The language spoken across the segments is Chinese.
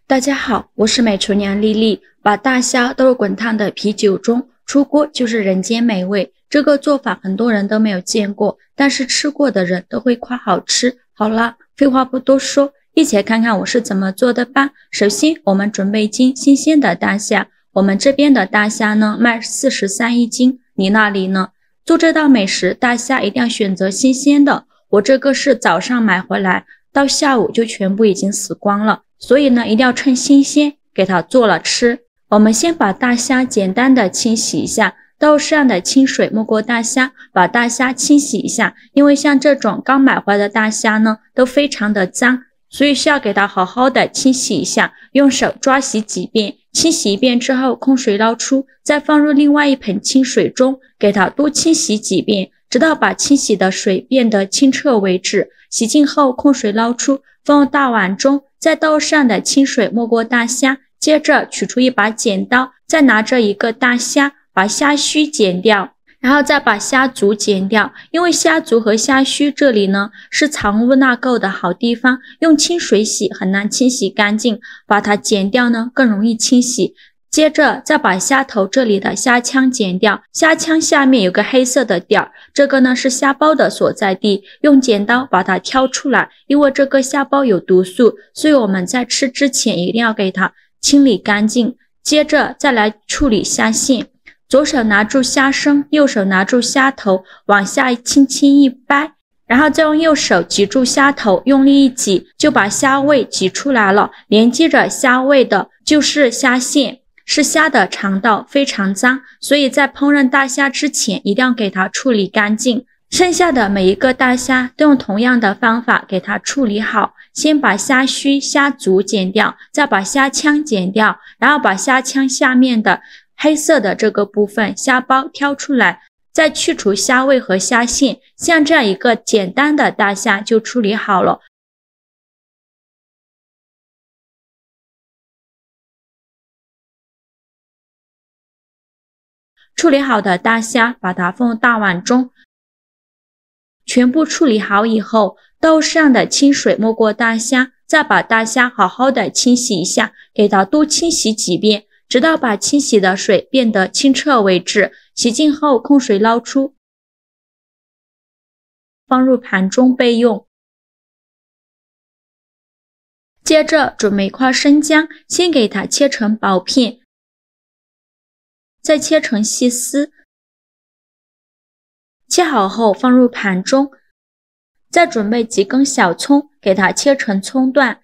大家好，我是美厨娘丽丽。把大虾倒入滚烫的啤酒中，出锅就是人间美味。这个做法很多人都没有见过，但是吃过的人都会夸好吃。好啦，废话不多说，一起来看看我是怎么做的吧。首先，我们准备一斤新鲜的大虾。我们这边的大虾呢，卖43一斤，你那里呢？做这道美食，大虾一定要选择新鲜的。我这个是早上买回来，到下午就全部已经死光了。所以呢，一定要趁新鲜给它做了吃。我们先把大虾简单的清洗一下，倒入适量的清水没过大虾，把大虾清洗一下。因为像这种刚买回来的大虾呢，都非常的脏，所以需要给它好好的清洗一下，用手抓洗几遍。清洗一遍之后，空水捞出，再放入另外一盆清水中，给它多清洗几遍，直到把清洗的水变得清澈为止。洗净后，空水捞出，放入大碗中。再倒入适量的清水没过大虾，接着取出一把剪刀，再拿着一个大虾，把虾须剪掉，然后再把虾足剪掉。因为虾足和虾须这里呢是藏污纳垢的好地方，用清水洗很难清洗干净，把它剪掉呢更容易清洗。接着再把虾头这里的虾腔剪掉，虾腔下面有个黑色的点儿，这个呢是虾包的所在地，用剪刀把它挑出来。因为这个虾包有毒素，所以我们在吃之前一定要给它清理干净。接着再来处理虾线，左手拿住虾身，右手拿住虾头，往下轻轻一掰，然后再用右手挤住虾头，用力一挤，就把虾味挤出来了。连接着虾味的就是虾线，是虾的肠道，非常脏，所以在烹饪大虾之前一定要给它处理干净。剩下的每一个大虾都用同样的方法给它处理好，先把虾须、虾足剪掉，再把虾腔剪掉，然后把虾腔下面的黑色的这个部分虾包挑出来，再去除虾味和虾线。像这样一个简单的大虾就处理好了。处理好的大虾把它放入大碗中，全部处理好以后，倒入适量的清水没过大虾，再把大虾好好的清洗一下，给它多清洗几遍，直到把清洗的水变得清澈为止。洗净后空水捞出，放入盘中备用。接着准备一块生姜，先给它切成薄片，再切成细丝，切好后放入盘中。再准备几根小葱，给它切成葱段，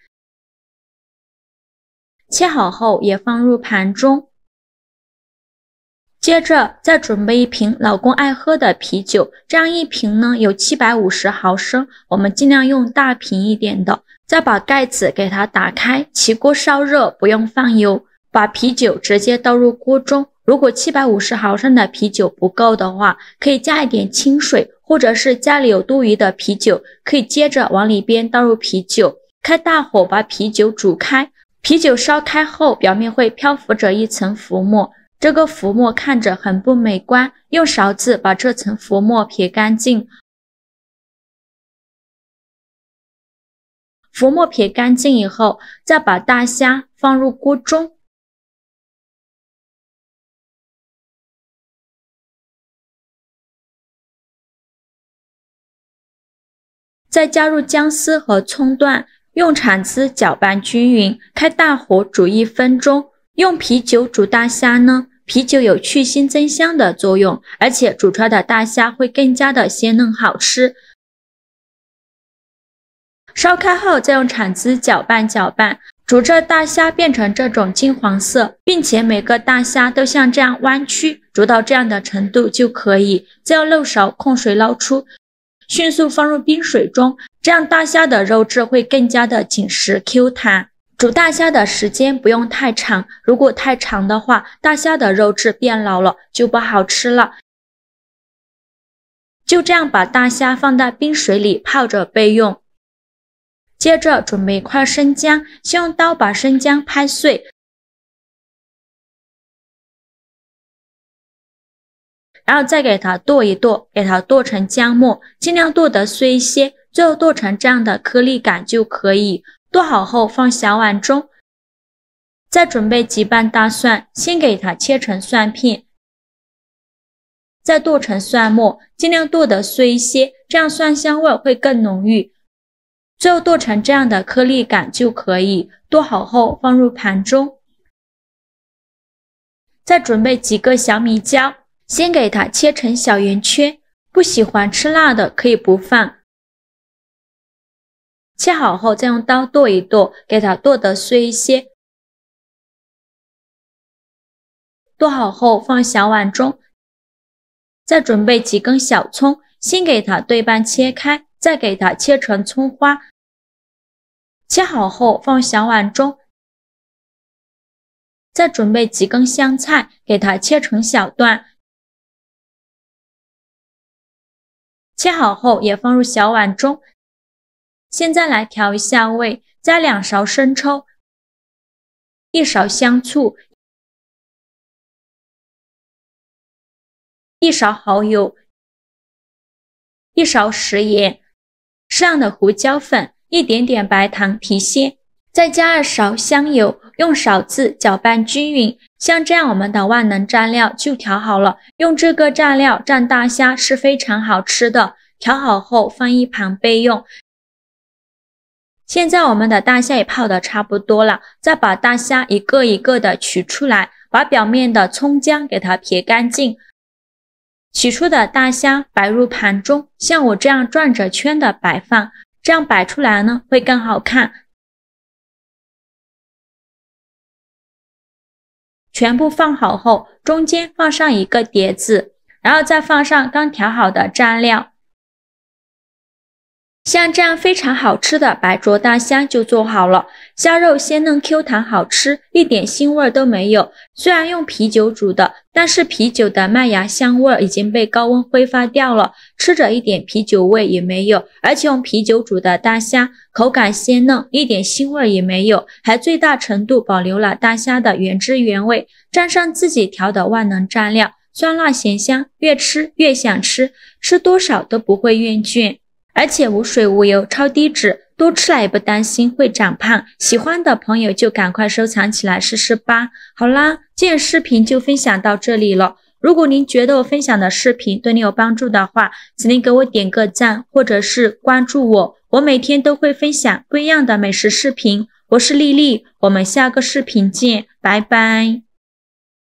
切好后也放入盘中。接着再准备一瓶老公爱喝的啤酒，这样一瓶呢有750毫升，我们尽量用大瓶一点的。再把盖子给它打开，起锅烧热，不用放油，把啤酒直接倒入锅中。如果750毫升的啤酒不够的话，可以加一点清水，或者是家里有多余的啤酒，可以接着往里边倒入啤酒，开大火把啤酒煮开。啤酒烧开后，表面会漂浮着一层浮沫，这个浮沫看着很不美观，用勺子把这层浮沫撇干净。浮沫撇干净以后，再把大虾放入锅中，再加入姜丝和葱段，用铲子搅拌均匀，开大火煮1分钟。用啤酒煮大虾呢，啤酒有去腥增香的作用，而且煮出来的大虾会更加的鲜嫩好吃。烧开后再用铲子搅拌搅拌，煮着大虾变成这种金黄色，并且每个大虾都像这样弯曲，煮到这样的程度就可以。再用漏勺控水捞出，迅速放入冰水中，这样大虾的肉质会更加的紧实 Q 弹。煮大虾的时间不用太长，如果太长的话，大虾的肉质变老了就不好吃了。就这样把大虾放在冰水里泡着备用。接着准备一块生姜，先用刀把生姜拍碎，然后再给它剁一剁，给它剁成姜末，尽量剁得碎一些，最后剁成这样的颗粒感就可以。剁好后放小碗中，再准备几瓣大蒜，先给它切成蒜片，再剁成蒜末，尽量剁得碎一些，这样蒜香味会更浓郁。最后剁成这样的颗粒感就可以。剁好后放入盘中。再准备几个小米椒，先给它切成小圆圈，不喜欢吃辣的可以不放。切好后再用刀剁一剁，给它剁得碎一些。剁好后放小碗中。再准备几根小葱，先给它对半切开，再给它切成葱花。切好后放小碗中。再准备几根香菜，给它切成小段。切好后也放入小碗中。现在来调一下味，加2勺生抽，1勺香醋，1勺蚝油，1勺食盐，适量的胡椒粉，一点点白糖提鲜，再加2勺香油，用勺子搅拌均匀。像这样我们的万能蘸料就调好了。用这个蘸料蘸大虾是非常好吃的。调好后放一旁备用。现在我们的大虾也泡得差不多了，再把大虾一个一个的取出来，把表面的葱姜给它撇干净。取出的大虾摆入盘中，像我这样转着圈的摆放，这样摆出来呢会更好看。全部放好后，中间放上一个碟子，然后再放上刚调好的蘸料。像这样非常好吃的白灼大虾就做好了，虾肉鲜嫩 Q 弹好吃，一点腥味都没有。虽然用啤酒煮的，但是啤酒的麦芽香味已经被高温挥发掉了，吃着一点啤酒味也没有。而且用啤酒煮的大虾口感鲜嫩，一点腥味也没有，还最大程度保留了大虾的原汁原味。蘸上自己调的万能蘸料，酸辣咸香，越吃越想吃，吃多少都不会厌倦。而且无水无油，超低脂，多吃了也不担心会长胖。喜欢的朋友就赶快收藏起来试试吧。好啦，今天视频就分享到这里了。如果您觉得我分享的视频对你有帮助的话，请您给我点个赞，或者是关注我。我每天都会分享不一样的美食视频。我是丽丽，我们下个视频见，拜拜。